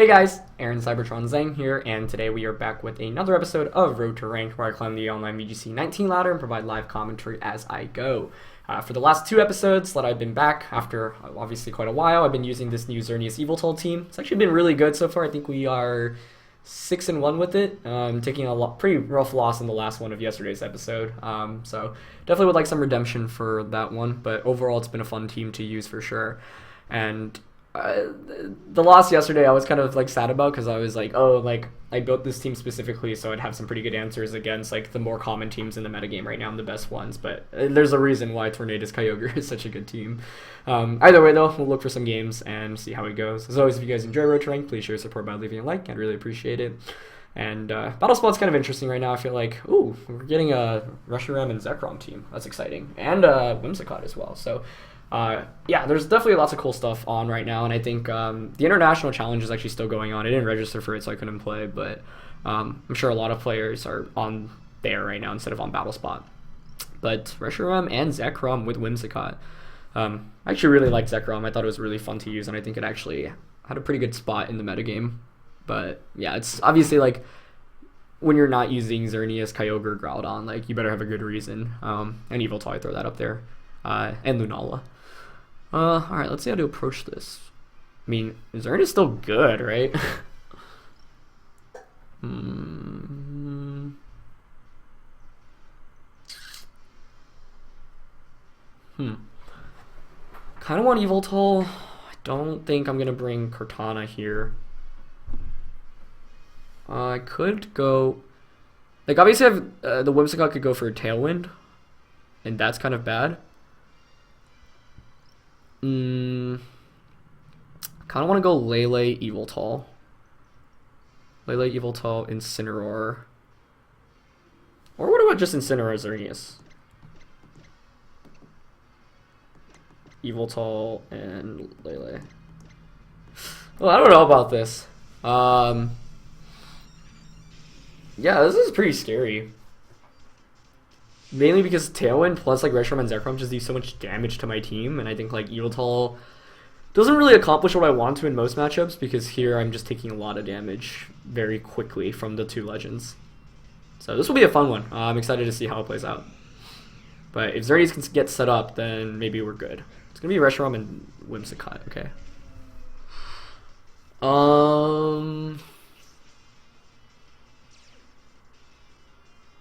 Hey guys, Aaron Cybertron Zhang here, and today we are back with another episode of Road to Rank, where I climb the online VGC 19 ladder and provide live commentary as I go. For the last two episodes that I've been back, after obviously quite a while, I've been using this new Xerneas Eviltoll team. It's actually been really good so far. I think we are 6-1 with it, taking a pretty rough loss in the last one of yesterday's episode. So definitely would like some redemption for that one, but overall it's been a fun team to use for sure. And the loss yesterday I was kind of like sad about, because I was like, oh, like I built this team specifically so I'd have some pretty good answers against like the more common teams in the metagame right now and the best ones, but there's a reason why Tornadus Kyogre is such a good team. Either way though, we'll look for some games and see how it goes. As always, if you guys enjoy Road to Rank, please share your support by leaving a like. I'd really appreciate it. And Battle Spot's kind of interesting right now. I feel like, ooh, we're getting a Reshiram and Zekrom team. That's exciting. And Whimsicott as well. So yeah, there's definitely lots of cool stuff on right now, and I think the international challenge is actually still going on. I didn't register for it, so I couldn't play, but I'm sure a lot of players are on there right now instead of on Battle Spot. But Reshiram and Zekrom with Whimsicott. I actually really liked Zekrom. I thought it was really fun to use, and I think it actually had a pretty good spot in the metagame. But yeah, it's obviously like when you're not using Xerneas, Kyogre, Groudon, like you better have a good reason. And Eviltoll, I throw that up there. And Lunala. Alright, let's see how to approach this. I mean, Xerneas still good, right? Kind of want Eviltoll. I don't think I'm gonna bring Cortana here. I could go, like, obviously I have, the Whimsicott could go for a Tailwind, and that's kind of bad. Kind of want to go Lele, Eviltoll. Lele, Eviltoll, Incineroar. Or what about just Incineroar, Xerneas? Eviltoll and Lele. Well, I don't know about this. Yeah, this is pretty scary. Mainly because Tailwind plus like Reshiram and Zekrom just do so much damage to my team, and I think like Eviltoll doesn't really accomplish what I want to in most matchups, because here I'm just taking a lot of damage very quickly from the two legends. So this will be a fun one. I'm excited to see how it plays out. But if Xerneas can get set up, then maybe we're good. It's gonna be Reshiram and Whimsicott, okay.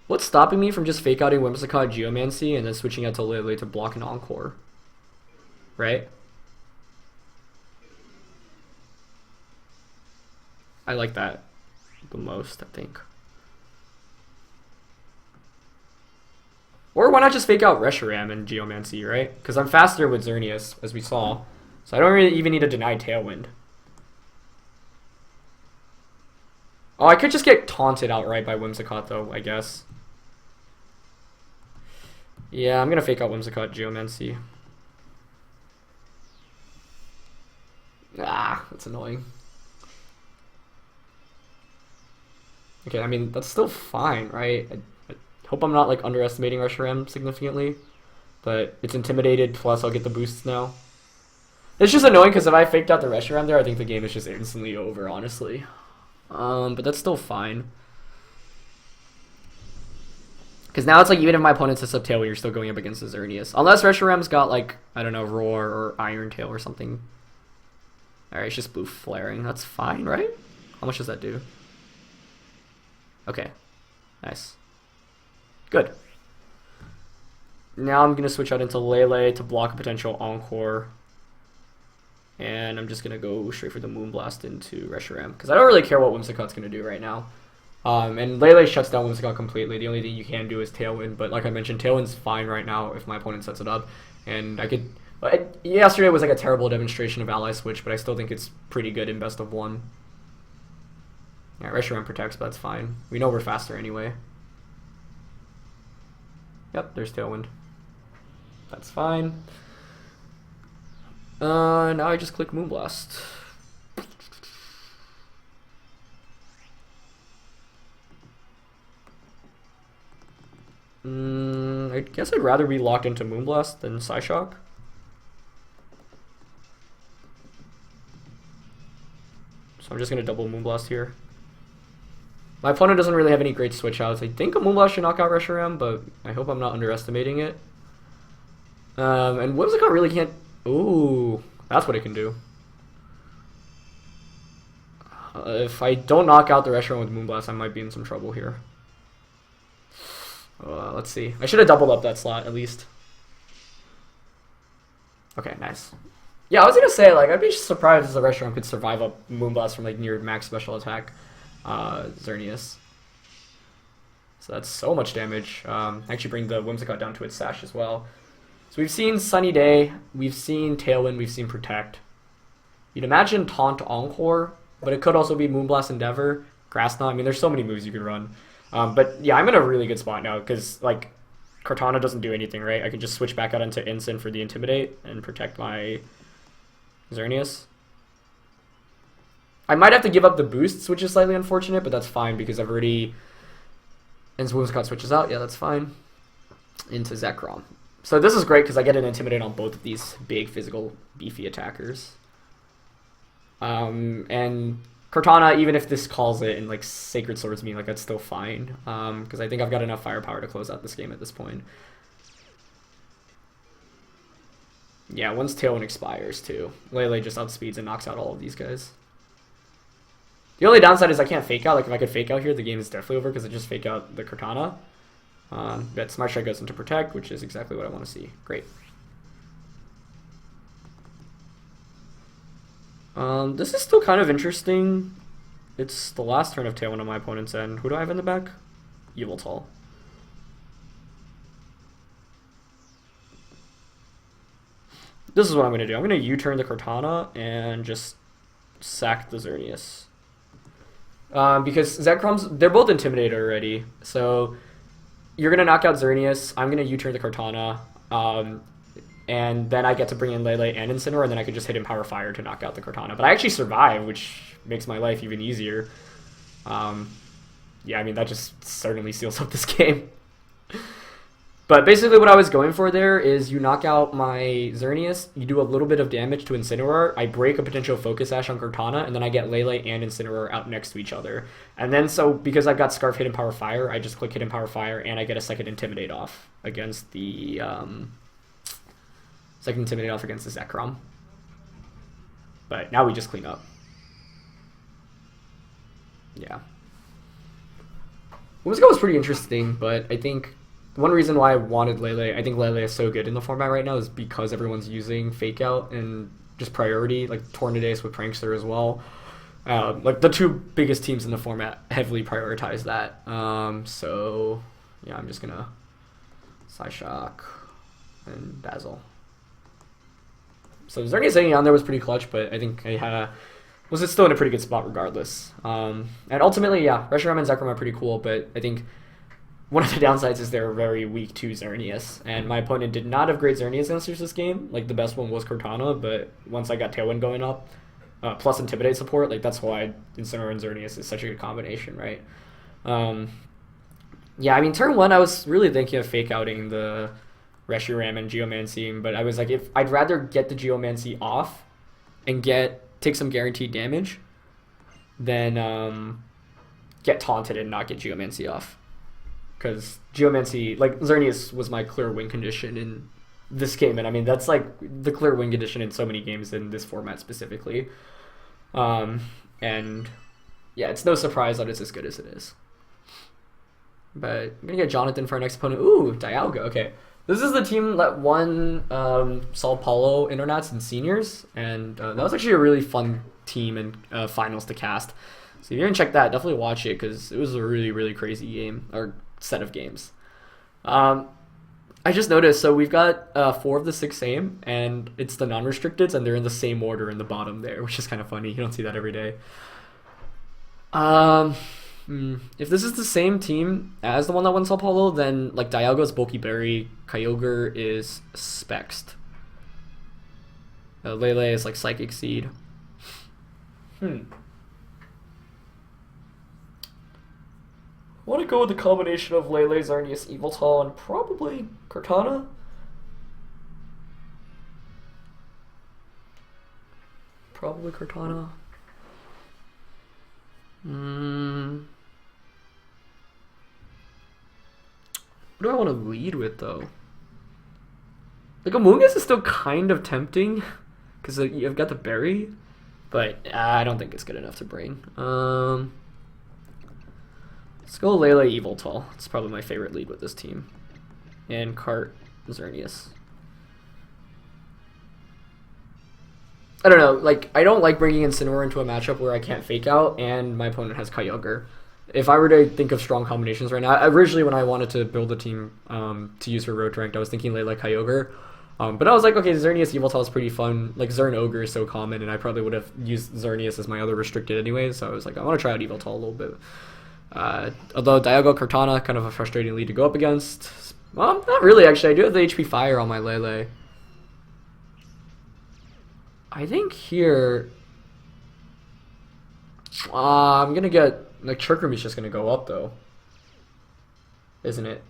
What's stopping me from just fake outing Whimsicott Geomancy and then switching out to Lele to block an Encore? Right? I like that the most, I think. Or why not just fake out Reshiram and Geomancy, right? Because I'm faster with Xerneas, as we saw. So I don't really even need to deny Tailwind. Oh, I could just get taunted outright by Whimsicott though, I guess. Yeah, I'm gonna fake out Whimsicott Geomancy. Ah, that's annoying. Okay, I mean, that's still fine, right? I hope I'm not like underestimating Reshiram significantly, but it's intimidated, plus I'll get the boosts now. It's just annoying because if I faked out the Reshiram there, I think the game is just instantly over, honestly. But that's still fine. Because now it's like, even if my opponent sets up Tailwind, you're still going up against the Xerneas. Unless Reshiram's got like, I don't know, Roar or Iron Tail or something. Alright, it's just blue flaring. That's fine, right? How much does that do? Okay. Nice. Good. Now I'm going to switch out into Lele to block a potential Encore. And I'm just going to go straight for the Moonblast into Reshiram, because I don't really care what Whimsicott's going to do right now. And Lele shuts down Whimsicott completely. The only thing you can do is Tailwind, but like I mentioned, Tailwind's fine right now if my opponent sets it up. And I could... yesterday was like a terrible demonstration of Ally Switch, but I still think it's pretty good in best of one. Yeah, Reshiram protects, but that's fine. We know we're faster anyway. Yep, there's Tailwind. That's fine. Now I just click Moonblast. I guess I'd rather be locked into Moonblast than Psyshock. So I'm just going to double Moonblast here. My opponent doesn't really have any great switch outs. I think a Moonblast should knock out Reshiram, but I hope I'm not underestimating it. And Whimsicott really can't... Ooh, that's what it can do. If I don't knock out the Reshiram with Moonblast, I might be in some trouble here. Let's see. I should have doubled up that slot, at least. Okay, nice. Yeah, I was gonna say, like, I'd be surprised if the Reshiram could survive a Moonblast from, like, near max special attack Xerneas. So that's so much damage. Actually bring the Whimsicott down to its sash as well. So we've seen Sunny Day, we've seen Tailwind, we've seen Protect. You'd imagine Taunt Encore, but it could also be Moonblast Endeavor, Grass Knot. I mean, there's so many moves you could run. But yeah, I'm in a really good spot now because, like, Cortana doesn't do anything, right? I can just switch back out into Instant for the Intimidate and protect my Xerneas. I might have to give up the boosts, which is slightly unfortunate, but that's fine because I've already... And Whimsicott switches out. Yeah, that's fine. Into Zekrom. So this is great because I get an Intimidate on both of these big, physical, beefy attackers. And Cortana, even if this calls it and, like, Sacred Swords me, like, that's still fine. Because I think I've got enough firepower to close out this game at this point. Yeah, once Tailwind expires, too. Lele just outspeeds and knocks out all of these guys. The only downside is I can't fake out. Like, if I could fake out here, the game is definitely over because I just fake out the Cortana. But Smart Strike goes into Protect, which is exactly what I want to see. Great. This is still kind of interesting. It's the last turn of Tailwind on my opponent's end. Who do I have in the back? Yveltal. This is what I'm going to do. I'm going to U-turn the Cortana and just sack the Xerneas. Because Zekrom's, they're both Intimidated already. So you're going to knock out Xerneas. I'm going to U-turn the Cortana. And then I get to bring in Lele and Incineroar, and then I can just hit Empower Fire to knock out the Cortana. But I actually survive, which makes my life even easier. Yeah, I mean, that just certainly seals up this game. But basically what I was going for there is you knock out my Xerneas, you do a little bit of damage to Incineroar, I break a potential Focus Sash on Cortana, and then I get Lele and Incineroar out next to each other. And then so, because I've got Scarf, Hidden Power Fire, I just click Hidden Power Fire, and I get a second Intimidate off against the... second Intimidate off against the Zekrom. But now we just clean up. Yeah. Whimsicott was pretty interesting, but I think one reason why I wanted Lele, I think Lele is so good in the format right now, is because everyone's using Fake Out and just priority, like Tornadus with Prankster as well. Like the two biggest teams in the format heavily prioritize that. So yeah, I'm just gonna Psyshock and Dazzle. So Xerneas hanging on there was pretty clutch, but I think I was still in a pretty good spot regardless. And ultimately, yeah, Reshiram and Zekrom are pretty cool, but I think one of the downsides is they're very weak to Xerneas, and my opponent did not have great Xerneas answers this game. Like, the best one was Cortana, but once I got Tailwind going up, plus Intimidate support, like, that's why Incineroar and Xerneas is such a good combination, right? Yeah, I mean, turn one, I was really thinking of fake outing the Reshiram and Geomancy, but I was like, if I'd rather get the Geomancy off and take some guaranteed damage than get taunted and not get Geomancy off. Because Geomancy, like, Xerneas was my clear win condition in this game, and I mean, that's like the clear win condition in so many games in this format specifically. And yeah, it's no surprise that it's as good as it is. But I'm gonna get Jonathan for our next opponent. Ooh, Dialga, okay. This is the team that won Sao Paulo Internats and Seniors, and that was actually a really fun team and finals to cast. So if you didn't check that, definitely watch it because it was a really, really crazy game, or set of games. I just noticed, so we've got 4 of the 6 same, and it's the non-restricteds, and they're in the same order in the bottom there, which is kind of funny. You don't see that every day. If this is the same team as the one that won Sao Paulo, then like Dialga's Bulky Berry, Kyogre is Spext. Lele is like Psychic Seed. I want to go with the combination of Lele, Xerneas, Yveltal, and probably Cortana. What do I want to lead with, though? Like, Among Us is still kind of tempting, because you've got the berry, but I don't think it's good enough to bring. Let's go Layla Eviltall. It's probably my favorite lead with this team. And Cart Xerneas. I don't know, like, I don't like bringing Incineroar into a matchup where I can't fake out, and my opponent has Kyogre. If I were to think of strong combinations right now, originally when I wanted to build a team to use for Road to Ranked, I was thinking Layla Kyogre. But I was like, okay, Xerneas Eviltall is pretty fun. Like, Xern Ogre is so common, and I probably would have used Xerneas as my other restricted anyways, so I was like, I want to try out Eviltall a little bit. Although Dialga Cortana, kind of a frustrating lead to go up against. Well, not really, actually. I do have the HP Fire on my Lele. I think here... I'm going to get... Like, Trick Room is just going to go up, though. Isn't it?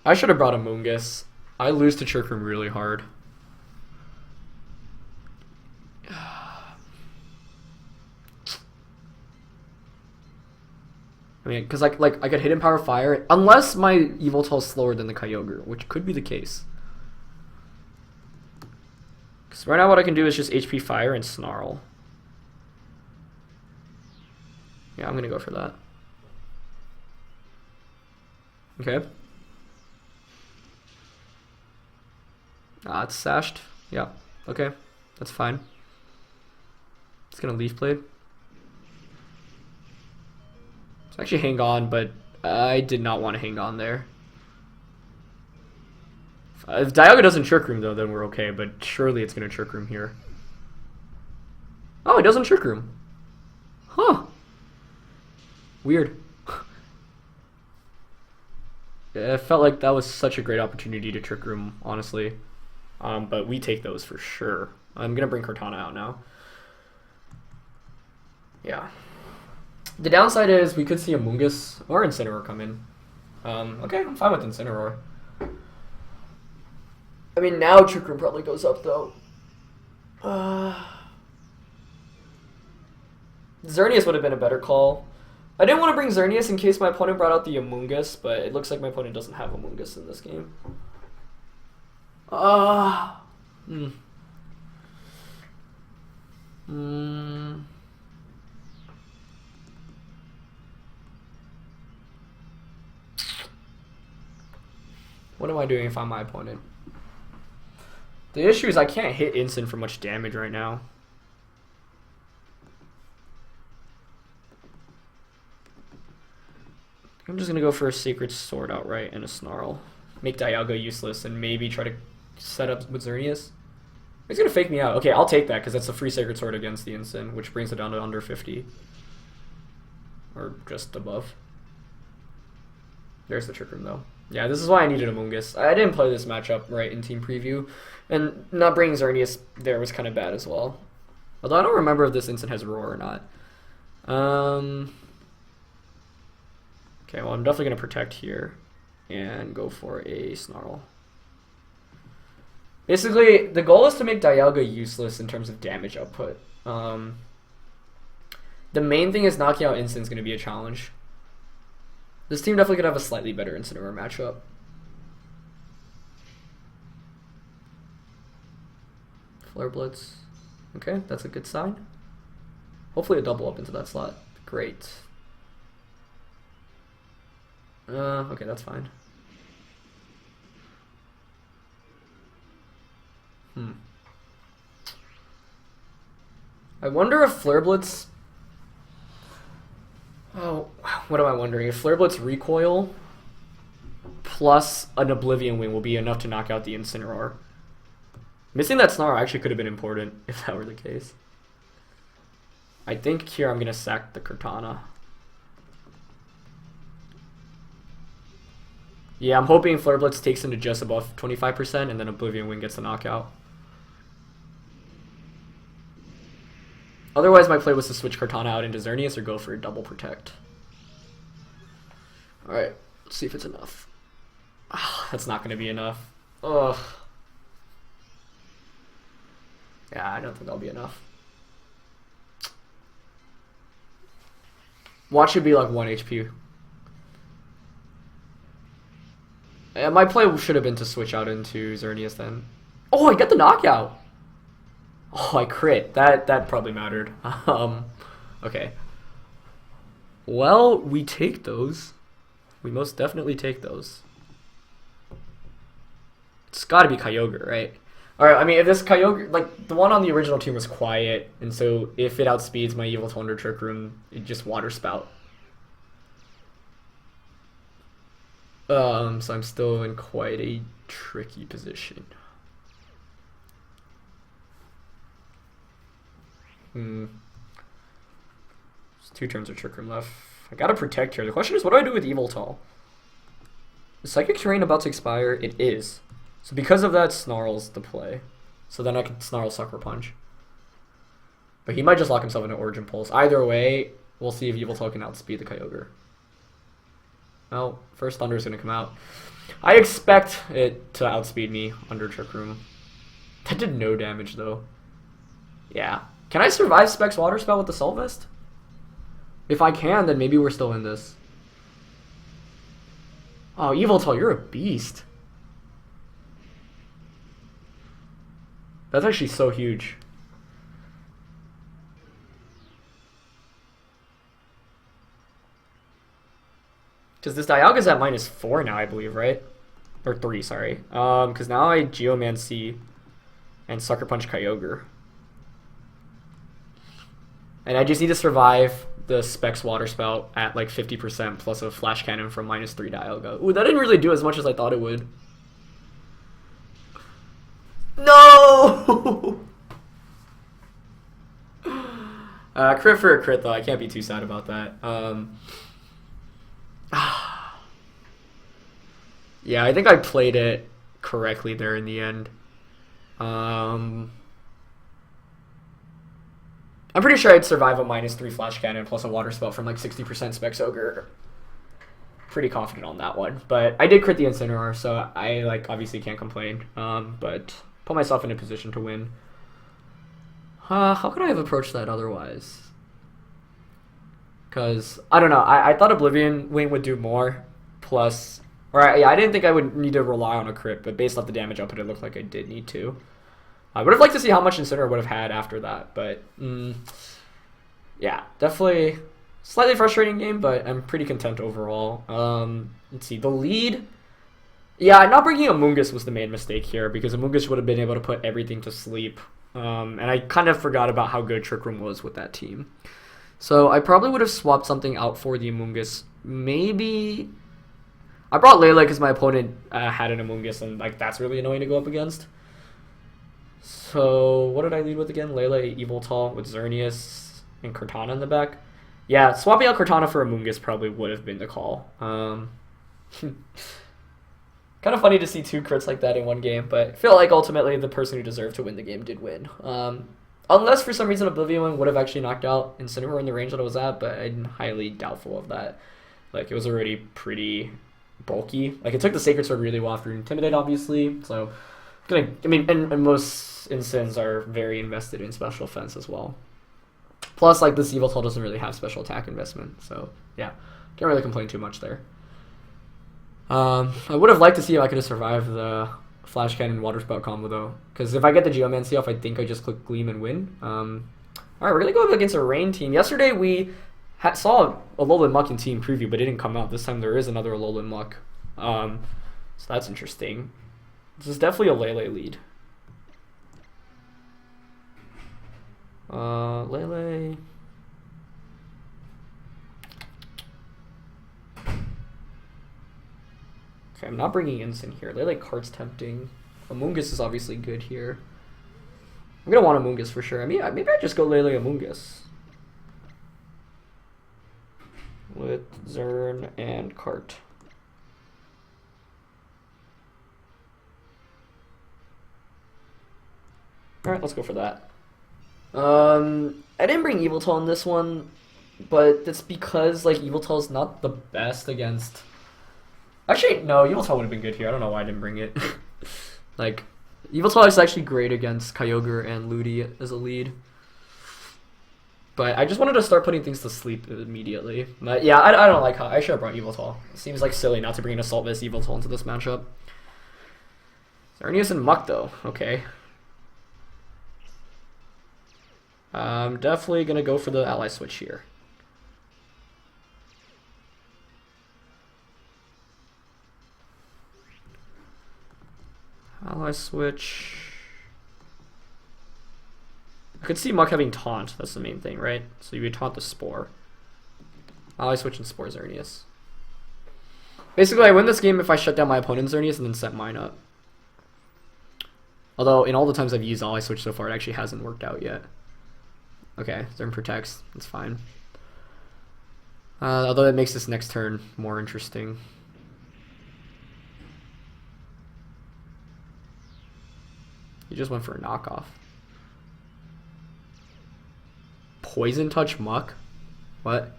I should have brought a Mungus. I lose to Trick Room really hard. I mean, because like I could Hidden Power Fire, unless my Yveltal is slower than the Kyogre, which could be the case. Because right now what I can do is just HP Fire and Snarl. Yeah, I'm going to go for that. Okay. It's sashed. Yeah, okay. That's fine. It's going to Leaf Blade. So actually hang on, but I did not want to hang on there. If Dialga doesn't Trick Room, though, then we're okay, but surely it's going to Trick Room here. Oh, it doesn't Trick Room. Huh. Weird. Yeah, it felt like that was such a great opportunity to Trick Room, honestly. But we take those for sure. I'm going to bring Cortana out now. Yeah. The downside is we could see a Mungus or Incineroar come in. Okay, I'm fine with Incineroar. I mean, now Trick Room probably goes up, though. Xerneas would have been a better call. I didn't want to bring Xerneas in case my opponent brought out the Amoonguss, but it looks like my opponent doesn't have Amoonguss in this game. What am I doing if I'm my opponent? The issue is I can't hit Incin for much damage right now. I'm just going to go for a Sacred Sword outright and a Snarl. Make Dialga useless and maybe try to set up with Xerneas. He's going to fake me out. Okay, I'll take that because that's a free Sacred Sword against the Incin, which brings it down to under 50. Or just above. There's the Trick Room, though. Yeah, this is why I needed a Mungus. I didn't play this matchup right in Team Preview, and not bringing Xerneas there was kind of bad as well. Although I don't remember if this Incin has Roar or not. Okay, well, I'm definitely going to Protect here and go for a Snarl. Basically, the goal is to make Dialga useless in terms of damage output. The main thing is knocking out Incin is going to be a challenge. This team definitely could have a slightly better Incineroar matchup. Flare Blitz. Okay, that's a good sign. Hopefully a double up into that slot. Great. Okay, that's fine. I wonder if Flare Blitz... Oh, what am I wondering? If Flare Blitz Recoil plus an Oblivion Wing will be enough to knock out the Incineroar. Missing that Snarl actually could have been important if that were the case. I think here I'm going to sack the Cortana. Yeah, I'm hoping Flare Blitz takes him to just above 25% and then Oblivion Wing gets the knockout. Otherwise, my play was to switch Cortana out into Xerneas or go for a double Protect. Alright, let's see if it's enough. That's not going to be enough. Ugh. Yeah, I don't think that'll be enough. Watch should be like 1 HP. Yeah, my play should have been to switch out into Xerneas then. Oh, I get the knockout! Oh, I crit. That probably mattered. Okay. Well, we take those. We most definitely take those. It's gotta be Kyogre, right? Alright, I mean, if this Kyogre, like, the one on the original team was quiet, and so if it outspeeds my Yveltal under Trick Room, it just Water Spout. So I'm still in quite a tricky position. There's 2 turns of Trick Room left. I gotta protect here. The question is, what do I do with Yveltal? Is Psychic Terrain about to expire? It is. So because of that, Snarl's the play. So then I can Snarl Sucker Punch. But he might just lock himself into Origin Pulse. Either way, we'll see if Yveltal can outspeed the Kyogre. Well, first Thunder's gonna come out. I expect it to outspeed me under Trick Room. That did no damage though. Yeah. Can I survive Specs Water Spell with the Solvest? If I can, then maybe we're still in this. Oh, Yveltal, you're a beast. That's actually so huge. Because this Dialga's at -4 now, I believe, right? Or 3, sorry. Because now I Geomancy and Sucker Punch Kyogre. And I just need to survive the Specs Water Spout at like 50% plus a Flash Cannon from -3 Dialga. Ooh, that didn't really do as much as I thought it would. No! Crit for a crit, though. I can't be too sad about that. Yeah, I think I played it correctly there in the end. I'm pretty sure I'd survive a -3 Flash Cannon plus a Water Spell from like 60% Specs Ogre. Pretty confident on that one. But I did crit the Incineroar, so I like obviously can't complain. But put myself in a position to win. How could I have approached that otherwise? Because, I don't know, I thought Oblivion Wing would do more. Plus, yeah, I didn't think I would need to rely on a crit, but based off the damage output, it looked like I did need to. I would have liked to see how much Incineroar would have had after that, but yeah, definitely slightly frustrating game, but I'm pretty content overall. Let's see, the lead. Yeah, not bringing Amoonguss was the main mistake here, because Amoonguss would have been able to put everything to sleep. And I kind of forgot about how good Trick Room was with that team. So I probably would have swapped something out for the Amoonguss. Maybe I brought Lele because my opponent had an Amoonguss, and like that's really annoying to go up against. So what did I lead with again? Lele, Yveltal with Xerneas and Cortana in the back. Yeah, swapping out Cortana for Amoonguss probably would have been the call. Kind of funny to see 2 crits like that in one game, but I feel like ultimately the person who deserved to win the game did win. Unless for some reason Oblivion would have actually knocked out Incineroar in the range that I was at, but I'm highly doubtful of that. Like, it was already pretty bulky. Like, it took the Sacred Sword really well after Intimidate, obviously, so I mean, and most Incins are very invested in special defense as well. Plus, like, this Yveltal doesn't really have special attack investment, so yeah, can't really complain too much there. I would have liked to see if I could have survived the Flash Cannon Water Spout combo though, because if I get the Geomancy off, I think I just click Gleam and win. Alright, we're gonna go up against a Rain team. Yesterday we saw a Alolan Muck in team preview, but it didn't come out. This time there is another Alolan Muck, so that's interesting. This is definitely a Lele lead. Lele. Okay, I'm not bringing Incin here. Lele card's tempting. Amoonguss is obviously good here. I'm gonna want Amoonguss for sure. I mean, maybe I just go Lele Amoonguss with Zern and Cart. All right, let's go for that. I didn't bring Yveltal in this one, but that's because like Yveltal's not the best against. Actually, no, Yveltal would have been good here. I don't know why I didn't bring it. Like, Yveltal is actually great against Kyogre and Ludi as a lead. But I just wanted to start putting things to sleep immediately. But yeah, I don't like how I should have brought Yveltal. It seems like silly not to bring an Assault Vest Yveltal into this matchup. Xerneas and Muck though. Okay. I'm definitely gonna go for the ally switch here. Ally switch. I could see Muck having taunt. That's the main thing, right? So you would taunt the Spore. Ally switch and Spore Xerneas. Basically, I win this game if I shut down my opponent's Xerneas and then set mine up. Although, in all the times I've used Ally switch so far, it actually hasn't worked out yet. Okay, Zern protects. That's fine. Although that makes this next turn more interesting. He just went for a knockoff. Poison Touch Muck? What?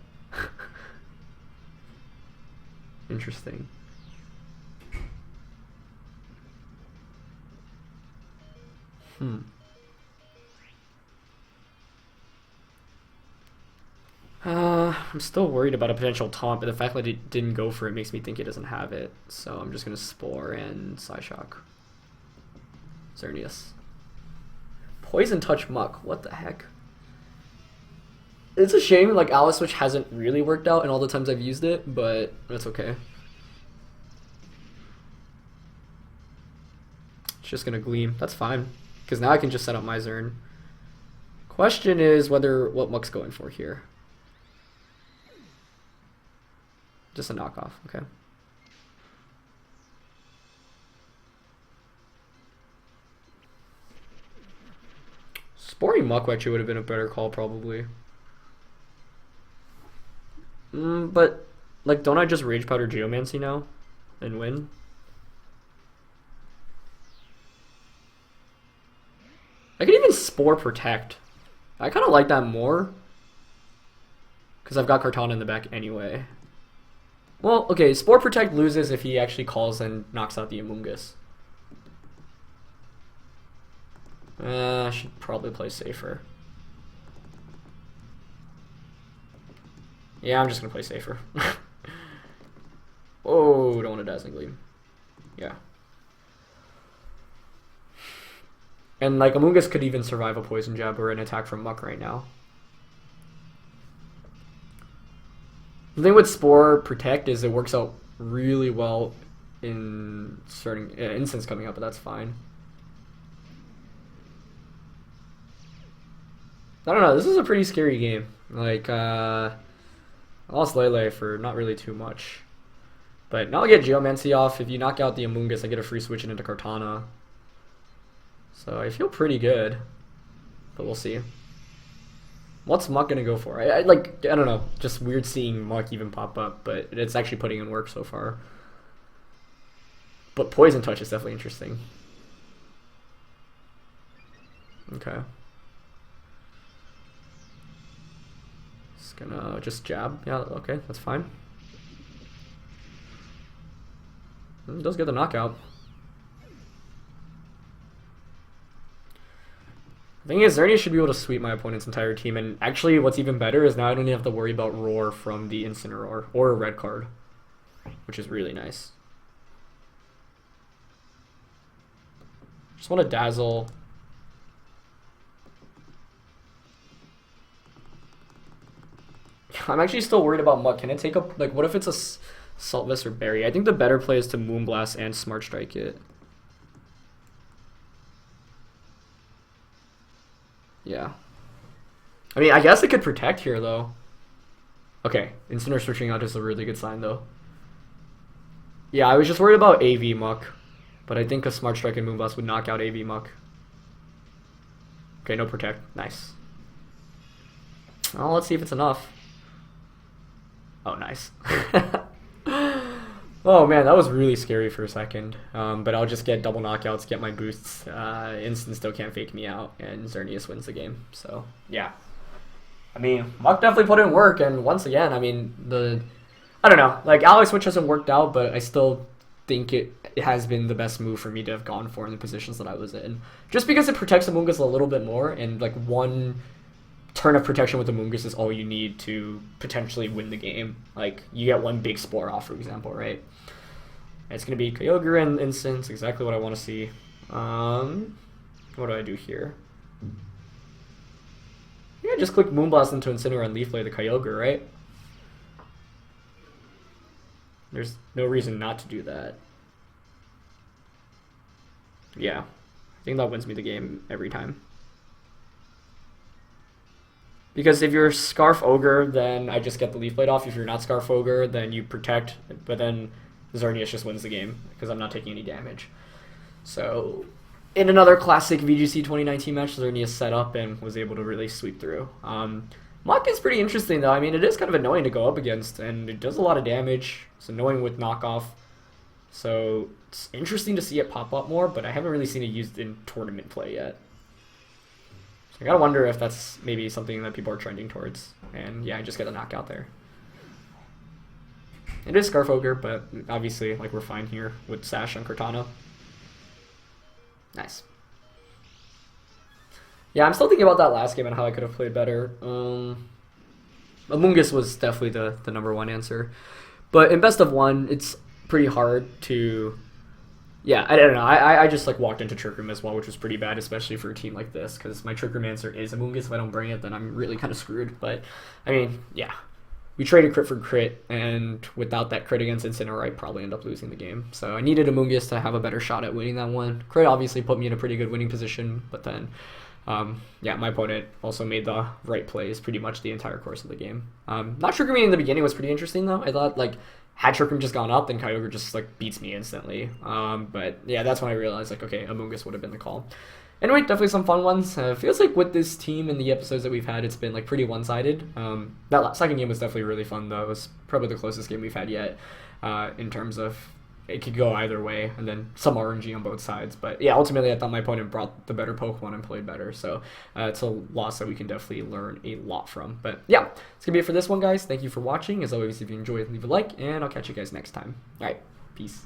Interesting. I'm still worried about a potential taunt, but the fact that it didn't go for it makes me think it doesn't have it. So I'm just gonna Spore and Psyshock. Xerneas. Poison Touch Muck. What the heck? It's a shame, like, Ally Switch hasn't really worked out in all the times I've used it, but that's okay. It's just gonna Gleam. That's fine, because now I can just set up my Zern. Question is what Muck's going for here. Just a knockoff, okay. Sporing Muck actually would have been a better call, probably. But, like, don't I just Rage Powder Geomancy now and win? I could even Spore Protect. I kind of like that more, because I've got Kartana in the back anyway. Well, okay, Spore Protect loses if he actually calls and knocks out the Amoonguss. I should probably play safer. Yeah, I'm just gonna play safer. Oh, don't want a Dazzling Gleam. Yeah. And like Amoonguss could even survive a Poison Jab or an attack from Muck right now. The thing with Spore Protect is it works out really well in starting instance coming up, but that's fine. I don't know, this is a pretty scary game. Like, I lost Lele for not really too much. But now I get Geomancy off. If you knock out the Amoonguss, I get a free switch into Kartana. So I feel pretty good. But we'll see. What's Muck gonna go for? I don't know. Just weird seeing Muck even pop up, but it's actually putting in work so far. But Poison Touch is definitely interesting. Okay. Just gonna just jab. Yeah, okay, that's fine. It does get the knockout. The thing is, Xerneas should be able to sweep my opponent's entire team, and actually what's even better is now I don't even have to worry about Roar from the Incineroar, or a red card, which is really nice. Just want to Dazzle. I'm actually still worried about Muck. Can it take up, like, what if it's a Salt Vest or Berry? I think the better play is to Moonblast and Smart Strike it. Yeah. I mean, I guess it could Protect here, though. Okay, Incineroar switching out is a really good sign, though. Yeah, I was just worried about AV Muck, but I think a Smart Strike and Moonblast would knock out AV Muck. Okay, no Protect. Nice. Well, let's see if it's enough. Oh, nice. Oh man, that was really scary for a second. But I'll just get double knockouts, get my boosts. Instant still can't fake me out, and Xerneas wins the game. So yeah, I mean, Muck definitely put in work, and once again, I mean, I don't know, like Ally Switch hasn't worked out, but I still think it has been the best move for me to have gone for in the positions that I was in, just because it protects Amoonguss a little bit more, and like 1 turn of protection with Amoongus is all you need to potentially win the game. Like, you get one big Spore off, for example, right? And it's going to be Kyogre and Instance, exactly what I want to see. What do I do here? Yeah, just click Moonblast into Incineroar and Leaf Blade the Kyogre, right? There's no reason not to do that. Yeah, I think that wins me the game every time. Because if you're Scarf Ogre, then I just get the Leaf Blade off. If you're not Scarf Ogre, then you protect, but then Xerneas just wins the game because I'm not taking any damage. So, in another classic VGC 2019 match, Xerneas set up and was able to really sweep through. Mach is pretty interesting, though. I mean, it is kind of annoying to go up against, and it does a lot of damage. It's annoying with knockoff. So, it's interesting to see it pop up more, but I haven't really seen it used in tournament play yet. I gotta wonder if that's maybe something that people are trending towards. And yeah, I just get a knockout there. It is Scarf Ogre, but obviously, like, we're fine here with Sash on Cortana. Nice. Yeah, I'm still thinking about that last game and how I could have played better. Amoongus was definitely the number one answer. But in best of one, it's pretty hard to... Yeah, I don't know. I just like walked into Trick Room as well, which was pretty bad, especially for a team like this, because my Trick Room answer is Amoongus. If I don't bring it, then I'm really kind of screwed. But, I mean, yeah. We traded crit for crit, and without that crit against Incineroar, I probably end up losing the game. So I needed Amoongus to have a better shot at winning that one. Crit obviously put me in a pretty good winning position, but then, yeah, my opponent also made the right plays pretty much the entire course of the game. Not Trick Rooming in the beginning was pretty interesting, though. I thought, like, had Trick Room just gone up, then Kyogre just, like, beats me instantly. But, yeah, that's when I realized, like, okay, Amoongus would have been the call. Anyway, definitely some fun ones. Feels like with this team and the episodes that we've had, it's been, like, pretty one-sided. That second game was definitely really fun, though. It was probably the closest game we've had yet in terms of it could go either way, and then some RNG on both sides. But, yeah, ultimately, I thought my opponent brought the better Pokemon and played better. So, it's a loss that we can definitely learn a lot from. But, yeah, it's going to be it for this one, guys. Thank you for watching. As always, if you enjoyed, leave a like, and I'll catch you guys next time. All right, peace.